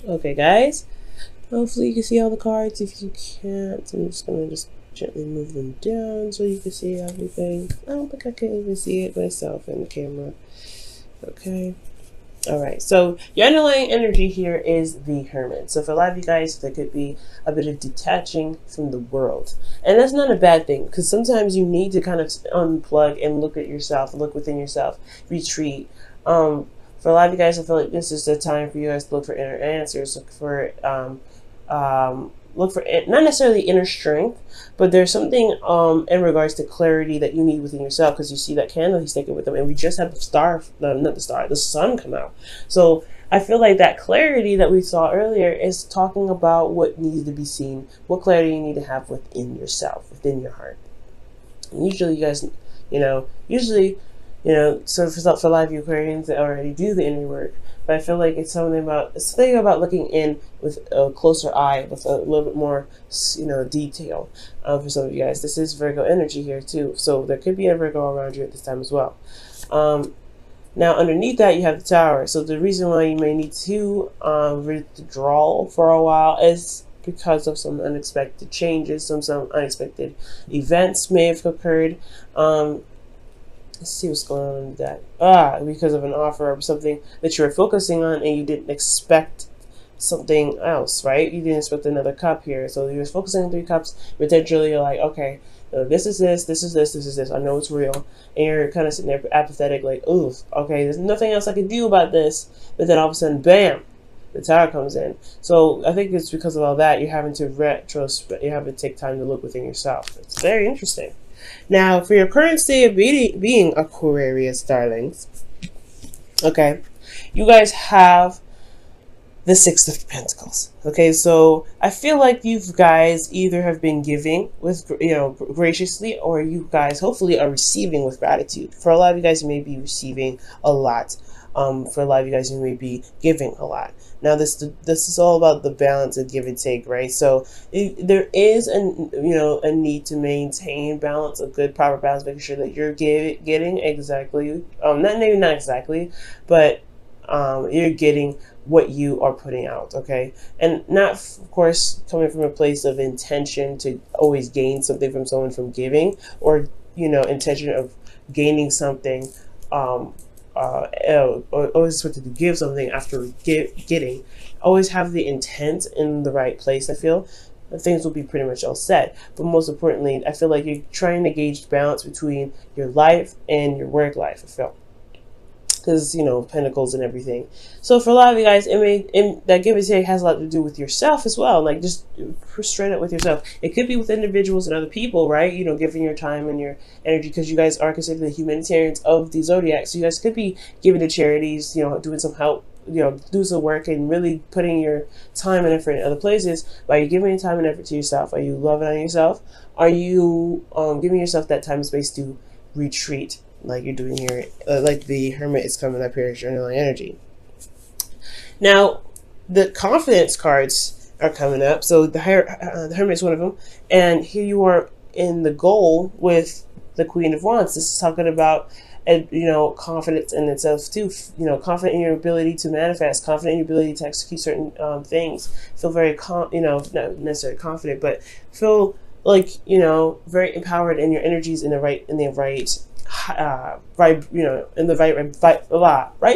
Okay, guys. Hopefully you can see all the cards. If you can't, I'm just gonna gently move them down so you can see everything. I don't think I can even see it myself in the camera. Okay. Alright, so your underlying energy here is the Hermit. So for a lot of you guys, there could be a bit of detaching from the world. And that's not a bad thing, because sometimes you need to kind of unplug and look at yourself, look within yourself, retreat. For a lot of you guys, I feel like this is the time for you guys to look for inner answers, look for not necessarily inner strength, but there's something in regards to clarity that you need within yourself, because you see that candle he's taking with him, and we just had the sun come out. So I feel like that clarity that we saw earlier is talking about what needs to be seen, what clarity you need to have within yourself, within your heart. And usually you guys, so for a lot of you Aquarians that already do the inner work, but I feel like it's something about looking in with a closer eye, with a little bit more, detail. For some of you guys, this is Virgo energy here too, so there could be a Virgo around you at this time as well. Now underneath that you have the Tower. So the reason why you may need to withdraw for a while is because of some unexpected changes, some unexpected events may have occurred. Let's see what's going on with that. Because of an offer or something that you were focusing on and you didn't expect something else, right? You didn't expect another cup here. So you were focusing on 3 cups, potentially you're like, okay, this is this, this is this, this is this. I know it's real. And you're kind of sitting there apathetic, like, ooh, okay, there's nothing else I can do about this. But then all of a sudden, bam, the Tower comes in. So I think it's because of all that, you're having to you have to take time to look within yourself. It's very interesting. Now, for your current state of being Aquarius, darlings, okay, you guys have the Six of Pentacles. Okay, so I feel like you guys either have been giving with, graciously, or you guys hopefully are receiving with gratitude. For a lot of you guys, you may be receiving a lot. For a lot of you guys, you may be giving a lot. Now, this is all about the balance of give and take, right? So there is a need to maintain balance, a good proper balance, making sure that you're getting exactly, not exactly, but you're getting what you are putting out, okay? And not, of course, coming from a place of intention to always gain something from someone from giving, or intention of gaining something. Always wanted to give something after getting. Always have the intent in the right place. I feel things will be pretty much all set. But most importantly, I feel like you're trying to gauge balance between your life and your work life. I feel, because pentacles and everything. So for a lot of you guys, that give and take has a lot to do with yourself as well. Like, just straight up with yourself. It could be with individuals and other people, right? Giving your time and your energy, because you guys are considered the humanitarians of the zodiac. So you guys could be giving to charities, doing some help, do some work, and really putting your time and effort in other places. Are you giving your time and effort to yourself? Are you loving on yourself? Are you giving yourself that time and space to retreat, like you're doing here, like the Hermit is coming up here as your underlying energy? Now, the confidence cards are coming up. So the Hermit is one of them. And here you are in the goal with the Queen of Wands. This is talking about, confidence in itself too. Confident in your ability to manifest, confident in your ability to execute certain things. Feel very, not necessarily confident, but feel like, very empowered in your energies in the right right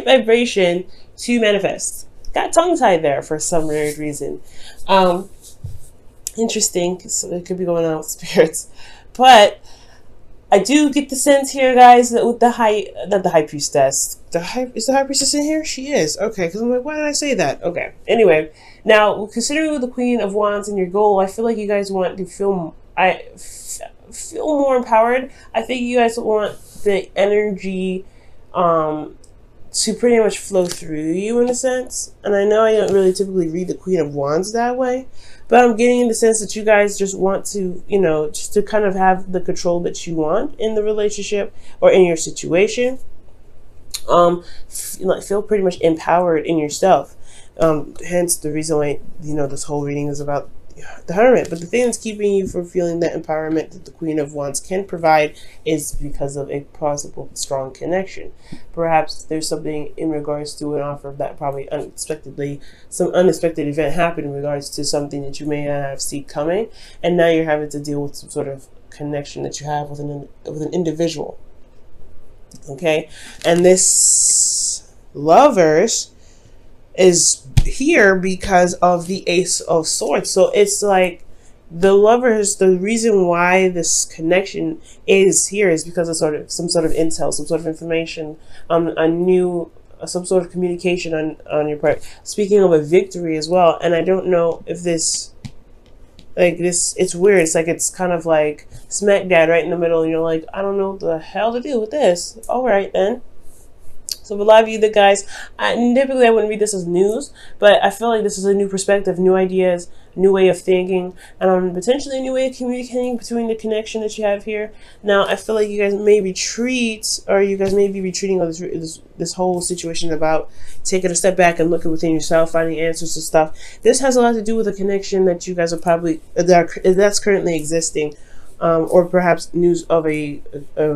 vibration to manifest. Got tongue tied there for some weird reason. Interesting. So it could be going on with spirits, but I do get the sense here, guys, that with not the high priestess. Is the high priestess in here? She is. Okay, because I'm like, why did I say that? Okay. Anyway, now considering with the Queen of Wands and your goal, I feel like you guys want to feel more empowered. I think you guys want the energy to pretty much flow through you in a sense. And I know I don't really typically read the Queen of Wands that way, but I'm getting in the sense that you guys just want to, just to kind of have the control that you want in the relationship or in your situation. Feel pretty much empowered in yourself. Hence the reason why, this whole reading is about, the Hermit. But the thing that's keeping you from feeling that empowerment that the Queen of Wands can provide is because of a possible strong connection. Perhaps there's something in regards to an offer that probably unexpectedly, some unexpected event happened in regards to something that you may not have seen coming, and now you're having to deal with some sort of connection that you have with an individual. Okay, and this Lovers is here because of the Ace of Swords. So it's like the Lovers, the reason why this connection is here is because of some sort of intel, some sort of information, some sort of communication on your part. Speaking of a victory as well, and I don't know if this, like this, it's weird. It's like, it's kind of like smack dab right in the middle, and you're like, I don't know what the hell to do with this. All right then. So for a lot of you, the guys, typically I wouldn't read this as news, but I feel like this is a new perspective, new ideas, new way of thinking, and potentially a new way of communicating between the connection that you have here. Now, I feel like you guys may retreat, or you guys may be retreating on this whole situation about taking a step back and looking within yourself, finding answers to stuff. This has a lot to do with a connection that you guys are probably, that's currently existing. Or perhaps news of a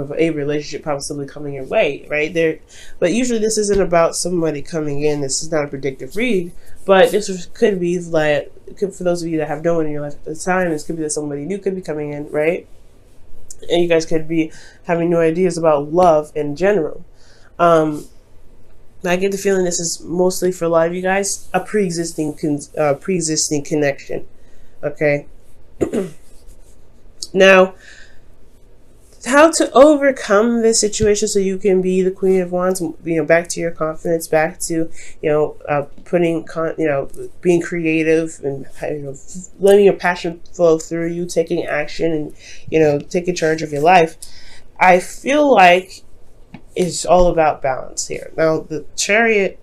relationship possibly coming your way, right there. But usually this isn't about somebody coming in. This is not a predictive read, but this could be like, for those of you that have no one in your life at the time, this could be that somebody new could be coming in, right? And you guys could be having new ideas about love in general. I get the feeling this is mostly for a lot of you guys a pre-existing connection. Okay. Now, how to overcome this situation so you can be the Queen of Wands, back to your confidence, back to, being creative and, letting your passion flow through you, taking action and, taking charge of your life. I feel like it's all about balance here. Now, the Chariot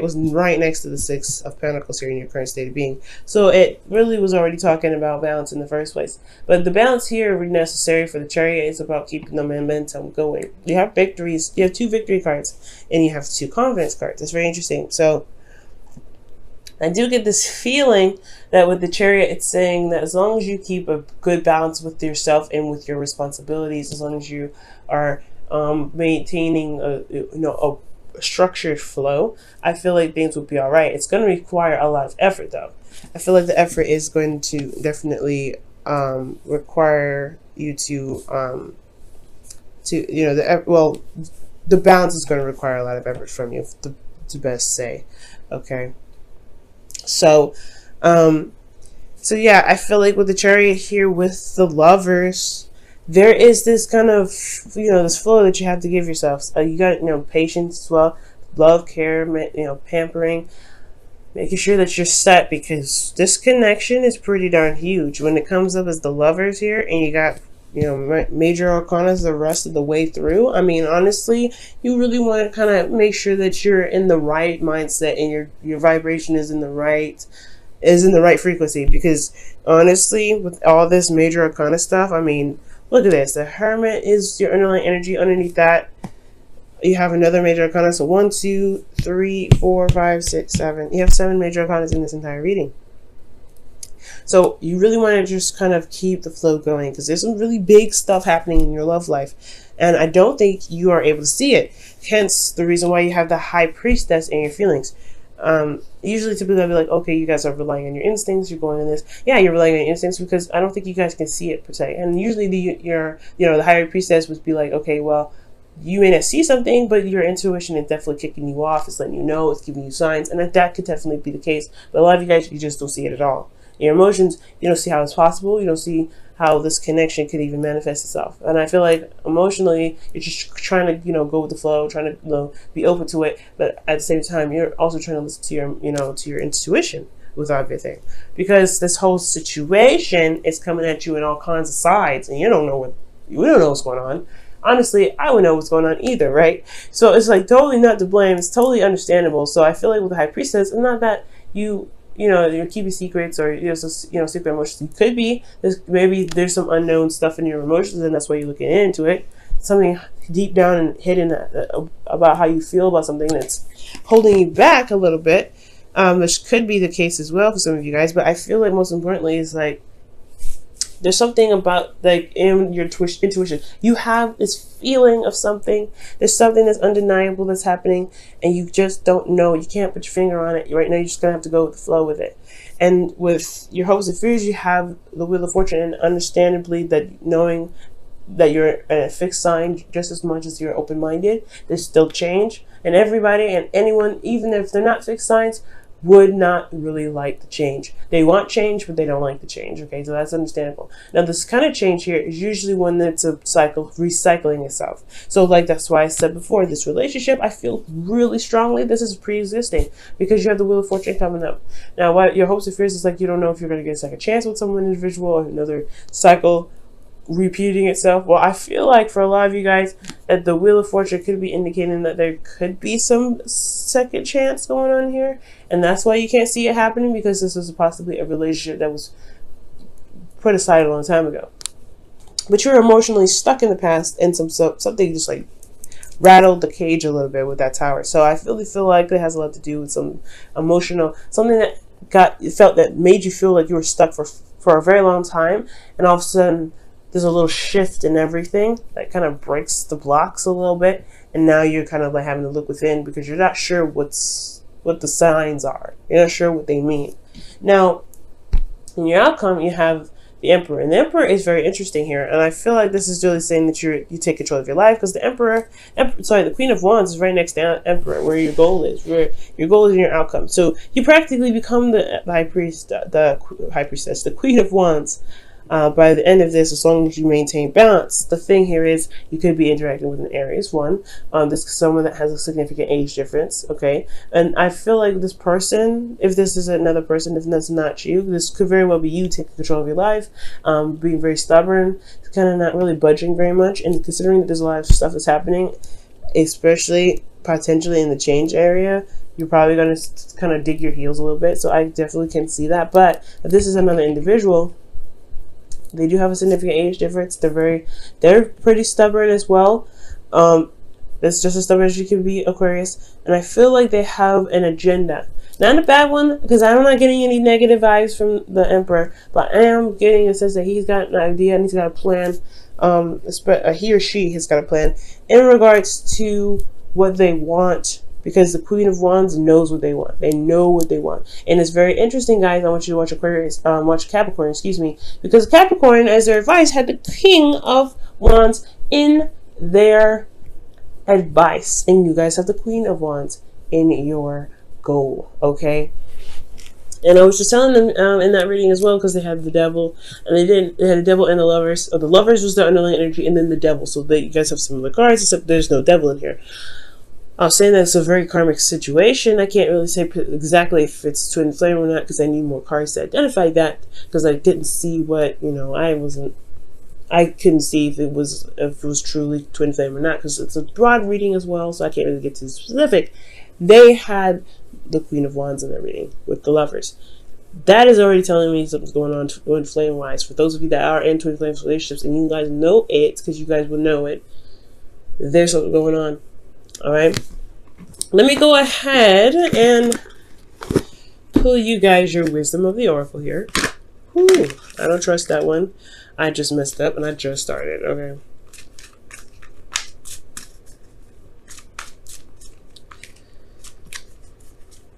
was right next to the Six of Pentacles here in your current state of being. So it really was already talking about balance in the first place. But the balance here necessary for the Chariot is about keeping the momentum going. You have victories. You have 2 victory cards and you have 2 confidence cards. That's very interesting. So I do get this feeling that with the Chariot, it's saying that as long as you keep a good balance with yourself and with your responsibilities, as long as you are maintaining a structured flow, I feel like things will be all right. It's going to require a lot of effort, though. I feel like the effort is going to definitely require you to the balance is going to require a lot of effort from you, to best say. Okay, so yeah, I feel like with the Chariot here, with the Lovers, there is this kind of, this flow that you have to give yourself. You got, patience as well, love, care, pampering, making sure that you're set, because this connection is pretty darn huge. When it comes up as the Lovers here, and you got, major arcana the rest of the way through, I mean, honestly, you really want to kind of make sure that you're in the right mindset and your vibration is in the right frequency, because honestly, with all this major arcana stuff, I mean, look at this. The Hermit is your underlying energy. Underneath that, you have another major arcana. So 1, 2, 3, 4, 5, 6, 7. You have 7 major arcanas in this entire reading. So you really want to just kind of keep the flow going, because there's some really big stuff happening in your love life, and I don't think you are able to see it. Hence the reason why you have the High Priestess in your feelings. Usually typically I'll be like, okay, you guys are relying on your instincts, you're going in this. Yeah, you're relying on your instincts, because I don't think you guys can see it per se. And usually the Higher Priestess would be like, okay, well, you may not see something, but your intuition is definitely kicking you off. It's letting you know, it's giving you signs, and that could definitely be the case. But a lot of you guys, you just don't see it at all. Your emotions, you don't see how it's possible. You don't see how this connection could even manifest itself. And I feel like emotionally, you're just trying to, go with the flow, trying to, be open to it. But at the same time, you're also trying to listen to your, to your intuition with everything, because this whole situation is coming at you in all kinds of sides, and we don't know what's going on. Honestly, I wouldn't know what's going on either, right? So it's like totally not to blame. It's totally understandable. So I feel like with the High Priestess, it's not that you're keeping secrets or secret emotions. You could be. Maybe there's some unknown stuff in your emotions, and that's why you're looking into it. Something deep down and hidden about how you feel about something that's holding you back a little bit. which could be the case as well for some of you guys. But I feel like most importantly is like, there's something about like in your intuition, you have this feeling of something. There's something that's undeniable that's happening, and you just don't know. You can't put your finger on it right now. You're just gonna have to go with the flow with it. And with your hopes and fears, you have the Wheel of Fortune, and understandably that knowing that you're a fixed sign just as much as you're open-minded, there's still change, and everybody and anyone, even if they're not fixed signs, would not really like the change. They want change, but they don't like the change. Okay, so that's understandable. Now, this kind of change here is usually one that's a cycle, recycling itself. So, like, that's why I said before, this relationship, I feel really strongly this is pre-existing, because you have the Wheel of Fortune coming up. Now, what your hopes and fears is like, you don't know if you're going to get a second chance with someone individual or another cycle repeating itself. Well, I feel like for a lot of you guys that the Wheel of Fortune could be indicating that there could be some second chance going on here, and that's why you can't see it happening, because this is possibly a relationship that was put aside a long time ago. But you're emotionally stuck in the past, and something just like rattled the cage a little bit with that Tower. So I really feel like it has a lot to do with some emotional, something that felt that made you feel like you were stuck for a very long time, and all of a sudden there's a little shift in everything that kind of breaks the blocks a little bit, and now you're kind of like having to look within because you're not sure what the signs are. You're not sure what they mean. Now, in your outcome, you have the Emperor, and the Emperor is very interesting here, and I feel like this is really saying that you take control of your life, because the Queen of Wands is right next to Emperor, where your goal is, in your outcome. So you practically become the High Priest, the High Priestess, the Queen of Wands. By the end of this, as long as you maintain balance. The thing here is you could be interacting with an Aries one. This is someone that has a significant age difference, okay? And I feel like this person, if this is another person, if that's not you, this could very well be you taking control of your life, being very stubborn, kind of not really budging very much, and considering that there's a lot of stuff that's happening, especially potentially in the change area, you're probably going to kind of dig your heels a little bit. So I definitely can see that. But if this is another individual, they do have a significant age difference. They're pretty stubborn as well. That's just as stubborn as you can be, Aquarius. And I feel like they have an agenda. Not a bad one, because I'm not getting any negative vibes from the Emperor, but I am getting a sense that he's got an idea and he's got a plan. He or she has got a plan in regards to what they want, because the Queen of Wands knows what they want. They know what they want. And it's very interesting, guys. I want you to watch watch Capricorn, because Capricorn, as their advice, had the King of Wands in their advice. And you guys have the Queen of Wands in your goal, okay? And I was just telling them in that reading as well, because they had the Devil, and they had the Devil and the Lovers. Oh, the Lovers was the underlying energy, and then the Devil. So you guys have some of the cards, except there's no Devil in here. I was saying that it's a very karmic situation. I can't really say exactly if it's twin flame or not, because I need more cards to identify that, because I didn't see what, I couldn't see if it was truly twin flame or not, because it's a broad reading as well, so I can't really get too specific. They had the Queen of Wands in their reading with the Lovers. That is already telling me something's going on twin flame wise. For those of you that are in twin flame relationships and you guys know it, because you guys will know it, there's something going on. All right, let me go ahead and pull you guys your Wisdom of the Oracle here. Whew, I don't trust that one. I just messed up and I just started. Okay.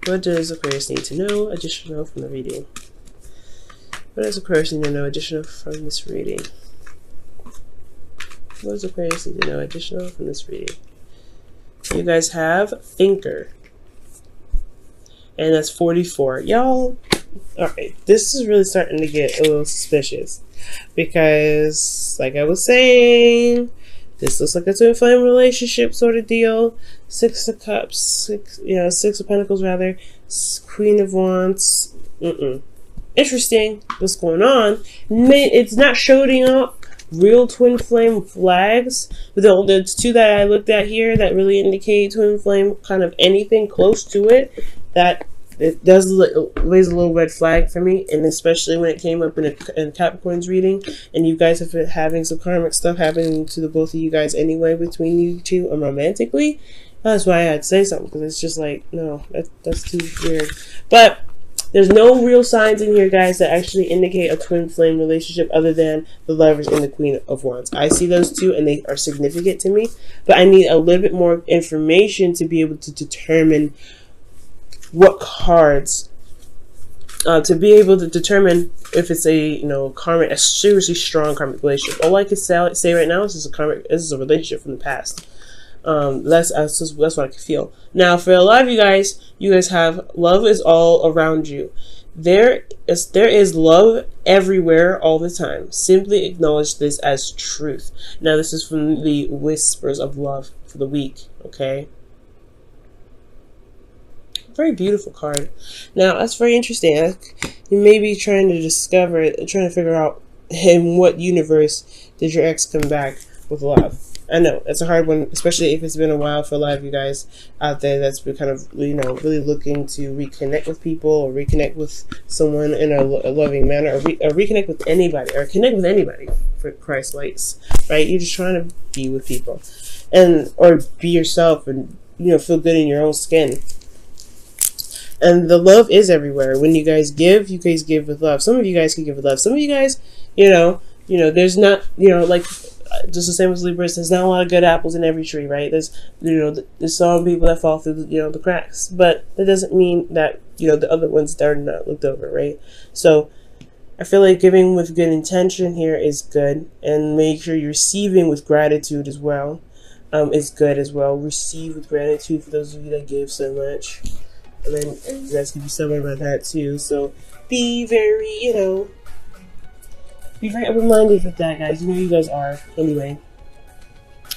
What does Aquarius need to know additional from the reading? What does Aquarius need to know additional from this reading? What does Aquarius need to know additional from this reading? You guys have Thinker. And that's 44. Y'all, alright, this is really starting to get a little suspicious. Because, like I was saying, this looks like a twin flame relationship sort of deal. Six of Cups, Six of Pentacles rather. Queen of Wands. Interesting. What's going on? It's not showing up real twin flame flags, but the two that I looked at here that really indicate twin flame, kind of anything close to it, that it does raise a little red flag for me. And especially when it came up in Capricorn's reading, and you guys have been having some karmic stuff happening to the both of you guys anyway, between you two, romantically, That's why I had to say something, because it's just like, no, that's too weird. But there's no real signs in here, guys, that actually indicate a twin flame relationship other than the Lovers and the Queen of Wands. I see those two, and they are significant to me, but I need a little bit more information to be able to determine what cards, to be able to determine if it's a karmic, a seriously strong karmic relationship. All I can say right now is this is a relationship from the past. That's what I can feel. Now, for a lot of you guys have love is all around you. There is love everywhere all the time. Simply acknowledge this as truth. Now, this is from the Whispers of Love for the week. Okay. Very beautiful card. Now, that's very interesting. You may be trying to figure out in what universe did your ex come back with love. I know it's a hard one, especially if it's been a while for a lot of you guys out there that's been kind of, really looking to reconnect with people or reconnect with someone in a loving manner, or reconnect with anybody, or connect with anybody, for Christ's sakes, right? You're just trying to be with people, or be yourself, and feel good in your own skin. And the love is everywhere. When you guys give with love. Some of you guys can give with love. Some of you guys, there's not, like, just the same as Libras, there's not a lot of good apples in every tree, right? There's some people that fall through the cracks, but that doesn't mean that the other ones that are not looked over, right? So I feel like giving with good intention here is good, and make sure you're receiving with gratitude as well. Is good as well. Receive with gratitude for those of you that gave so much, and then you guys can be stubborn about that too. So be very, be very open-minded with that, guys. You guys are, anyway.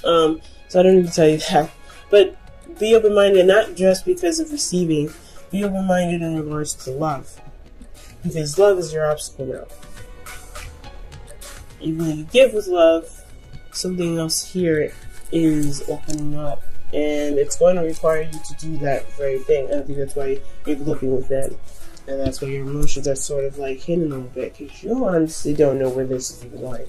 So I don't need to tell you that. But be open-minded, not just because of receiving. Be open-minded in regards to love. Because love is your obstacle now. Even when you give with love, something else here is opening up. And it's going to require you to do that very thing. I think that's why you're looking with them. And that's why your emotions are sort of like hidden a little bit, because you honestly don't know where this is even going.